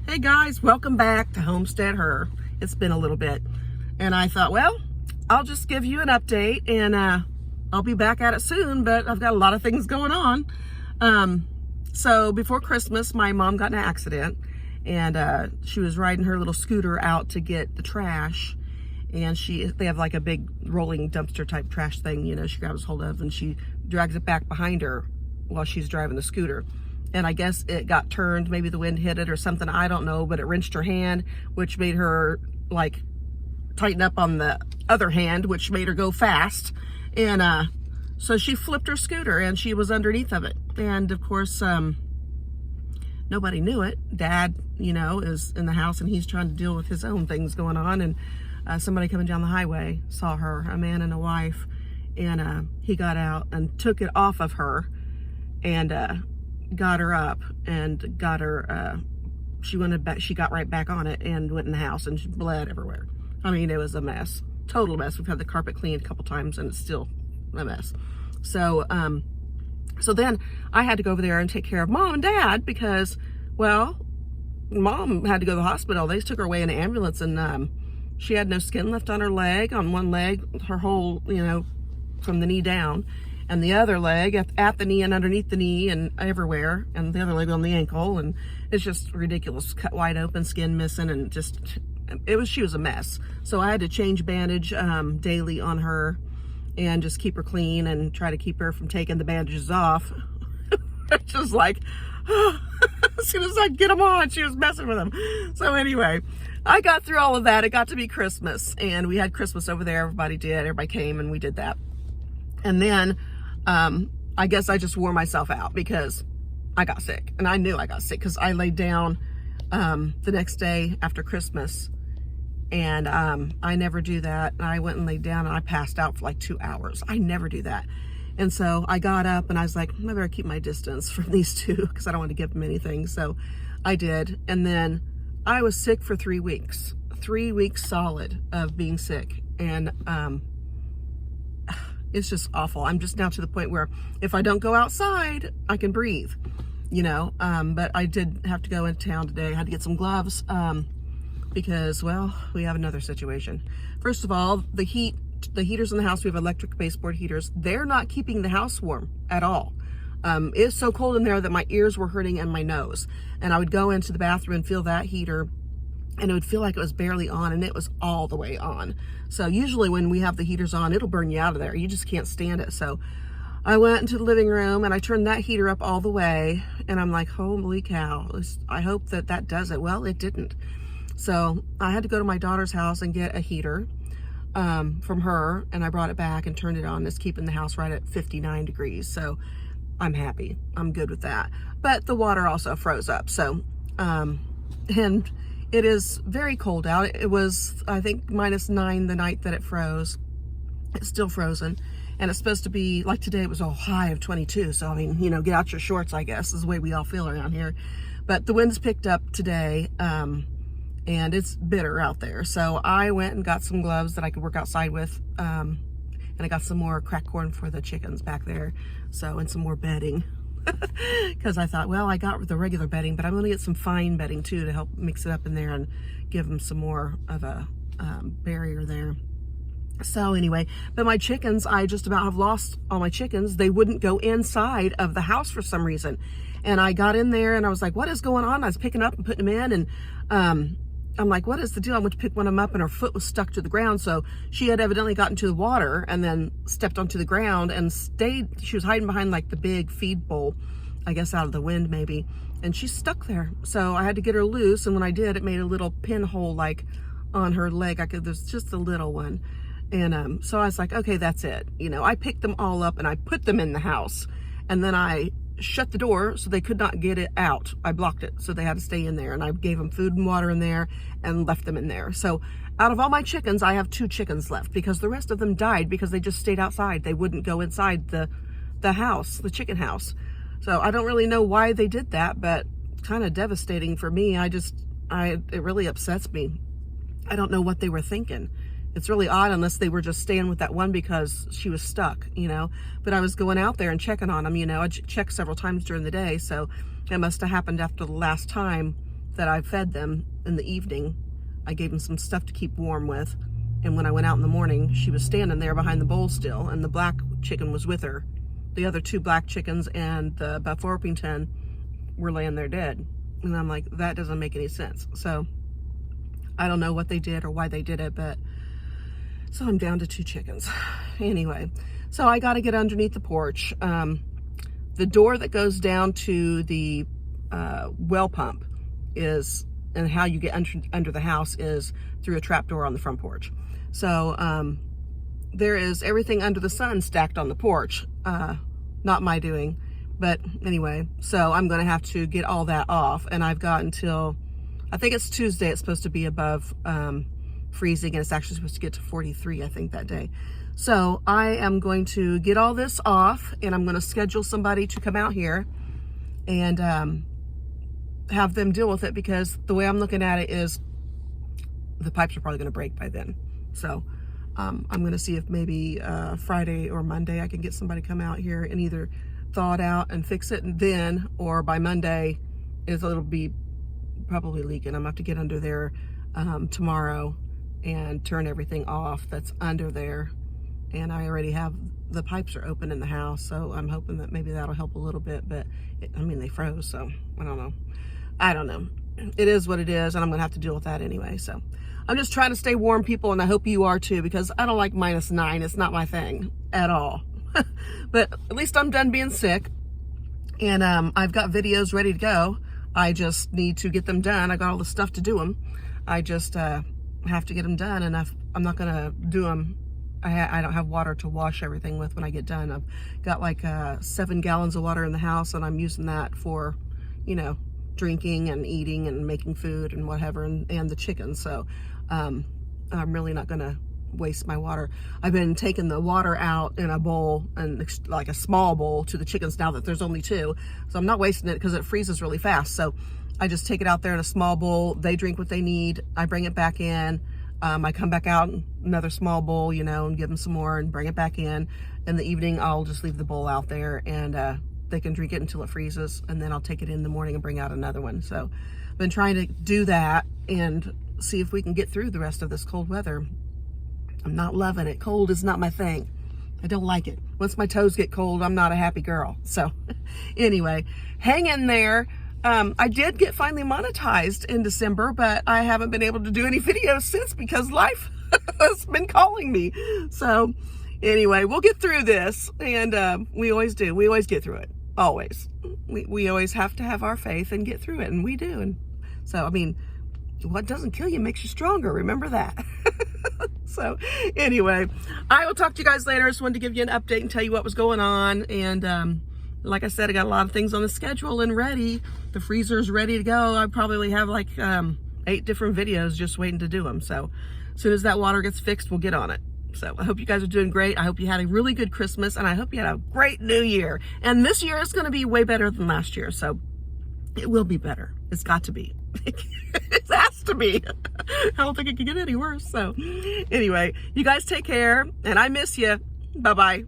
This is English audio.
Hey guys, welcome back to Homestead Her. It's been a little bit, and I thought, well, I'll just give you an update, and I'll be back at it soon, but I've got a lot of things going on. So before Christmas, my mom got in an accident, and she was riding her little scooter out to get the trash, and they have like a big rolling dumpster type trash thing, she grabs hold of, and she drags it back behind her while she's driving the scooter. And I guess it got turned, maybe the wind hit it or something, I don't know, but it wrenched her hand, which made her like tighten up on the other hand, which made her go fast. And so she flipped her scooter and she was underneath of it. And of course, nobody knew it. Dad, is in the house and he's trying to deal with his own things going on. And somebody coming down the highway saw her, a man and a wife, and he got out and took it off of her and got her up and got her, she got right back on it and went in the house, and she bled everywhere. I mean, it was a mess, total mess. We've had the carpet cleaned a couple times and it's still a mess. So, so then I had to go over there and take care of Mom and Dad because, well, Mom had to go to the hospital. They took her away in an ambulance, and she had no skin left on her leg, on one leg, her whole, from the knee down, and the other leg at the knee and underneath the knee and everywhere, and the other leg on the ankle, and it's just ridiculous. Cut wide open, skin missing, and she was a mess. So I had to change bandage daily on her and just keep her clean and try to keep her from taking the bandages off. It's just like, as soon as I get them on, she was messing with them. So anyway, I got through all of that. It got to be Christmas, and we had Christmas over there. Everybody came, and we did that. And then I guess I just wore myself out because I got sick, and I knew I got sick because I laid down the next day after Christmas, and I never do that. I went and laid down and I passed out for like 2 hours. I never do that. And so I got up and I was like, I better keep my distance from these two because I don't want to give them anything. So I did. And then I was sick for 3 weeks, 3 weeks solid of being sick. And it's just awful. I'm just now to the point where if I don't go outside, I can breathe, but I did have to go into town today. I had to get some gloves because, well, we have another situation. First of all, the heaters in the house, we have electric baseboard heaters. They're not keeping the house warm at all. It's so cold in there that my ears were hurting and my nose. And I would go into the bathroom and feel that heater, and it would feel like it was barely on, and it was all the way on. So usually when we have the heaters on, it'll burn you out of there. You just can't stand it. So I went into the living room and I turned that heater up all the way, and I'm like, holy cow, I hope that does it. Well, it didn't. So I had to go to my daughter's house and get a heater from her, and I brought it back and turned it on. It's keeping the house right at 59 degrees. So I'm happy. I'm good with that. But the water also froze up. So, and it is very cold out. It was, I think, -9 the night that it froze. It's still frozen. And it's supposed to be, like today, it was a high of 22. So, I mean, get out your shorts, I guess, is the way we all feel around here. But the wind's picked up today, and it's bitter out there. So I went and got some gloves that I could work outside with. And I got some more cracked corn for the chickens back there. So, and some more bedding. Because I thought, well, I got the regular bedding, but I'm going to get some fine bedding too to help mix it up in there and give them some more of a barrier there. So anyway, but my chickens, I just about have lost all my chickens. They wouldn't go inside of the house for some reason. And I got in there and I was like, what is going on? I was picking up and putting them in, and I'm like, what is the deal? I went to pick one of them up and her foot was stuck to the ground. So she had evidently gotten to the water and then stepped onto the ground and stayed. She was hiding behind like the big feed bowl, I guess out of the wind maybe. And she's stuck there. So I had to get her loose. And when I did, it made a little pinhole like on her leg. There's just a little one. And so I was like, okay, that's it. I picked them all up and I put them in the house. And then I shut the door so they could not get it out. I blocked it so they had to stay in there, and I gave them food and water in there and left them in there. So out of all my chickens, I have 2 chickens left because the rest of them died because they just stayed outside. They wouldn't go inside the house, the chicken house. So I don't really know why they did that, but kind of devastating for me. It really upsets me. I don't know what they were thinking. It's really odd unless they were just staying with that one because she was stuck, But I was going out there and checking on them, I checked several times during the day, so it must have happened after the last time that I fed them in the evening. I gave them some stuff to keep warm with. And when I went out in the morning, she was standing there behind the bowl still, and the black chicken was with her. The other 2 black chickens and the Buff Orpington were laying there dead. And I'm like, that doesn't make any sense. So I don't know what they did or why they did it, but so I'm down to 2 chickens. Anyway, so I got to get underneath the porch. The door that goes down to the well pump is, and how you get under the house is through a trap door on the front porch. So there is everything under the sun stacked on the porch. Not my doing, but anyway, so I'm going to have to get all that off, and I've got until, I think it's Tuesday, it's supposed to be above freezing, and it's actually supposed to get to 43, I think, that day. So I am going to get all this off, and I'm going to schedule somebody to come out here and have them deal with it, because the way I'm looking at it is the pipes are probably going to break by then. So I'm going to see if maybe Friday or Monday I can get somebody to come out here and either thaw it out and fix it, and then, or by Monday it'll be probably leaking. I'm going to have to get under there tomorrow and turn everything off that's under there. And I already have, the pipes are open in the house, so I'm hoping that maybe that'll help a little bit. But I mean, they froze, so I don't know. It is what it is, and I'm gonna have to deal with that anyway. So I'm just trying to stay warm, people, and I hope you are too, because I don't like -9. It's not my thing at all. But at least I'm done being sick, and I've got videos ready to go. I just need to get them done. I got all the stuff to do them. I just have to get them done, and I'm not gonna do them. I don't have water to wash everything with when I get done. I've got like 7 gallons of water in the house, and I'm using that for, you know, drinking and eating and making food and whatever, and the chickens. So I'm really not gonna waste my water. I've been taking the water out in a bowl, and like a small bowl, to the chickens now that there's only 2. So I'm not wasting it because it freezes really fast. So I just take it out there in a small bowl. They drink what they need. I bring it back in. I come back out in another small bowl, you know, and give them some more and bring it back in. In the evening, I'll just leave the bowl out there, and they can drink it until it freezes, and then I'll take it in the morning and bring out another one. So I've been trying to do that and see if we can get through the rest of this cold weather. I'm not loving it. Cold is not my thing. I don't like it. Once my toes get cold, I'm not a happy girl. So anyway, hang in there. I did get finally monetized in December, but I haven't been able to do any videos since because life has been calling me. So anyway, we'll get through this, and we always do. We always get through it. Always. We always have to have our faith and get through it, and we do. And so, I mean, what doesn't kill you makes you stronger. Remember that. So anyway, I will talk to you guys later. I just wanted to give you an update and tell you what was going on. And like I said, I got a lot of things on the schedule and ready. The freezer's ready to go. I probably have like 8 different videos just waiting to do them. So as soon as that water gets fixed, we'll get on it. So I hope you guys are doing great. I hope you had a really good Christmas, and I hope you had a great New Year. And this year is going to be way better than last year. So it will be better. It's got to be. It has to be. I don't think it could get any worse. So anyway, you guys take care, and I miss you. Bye-bye.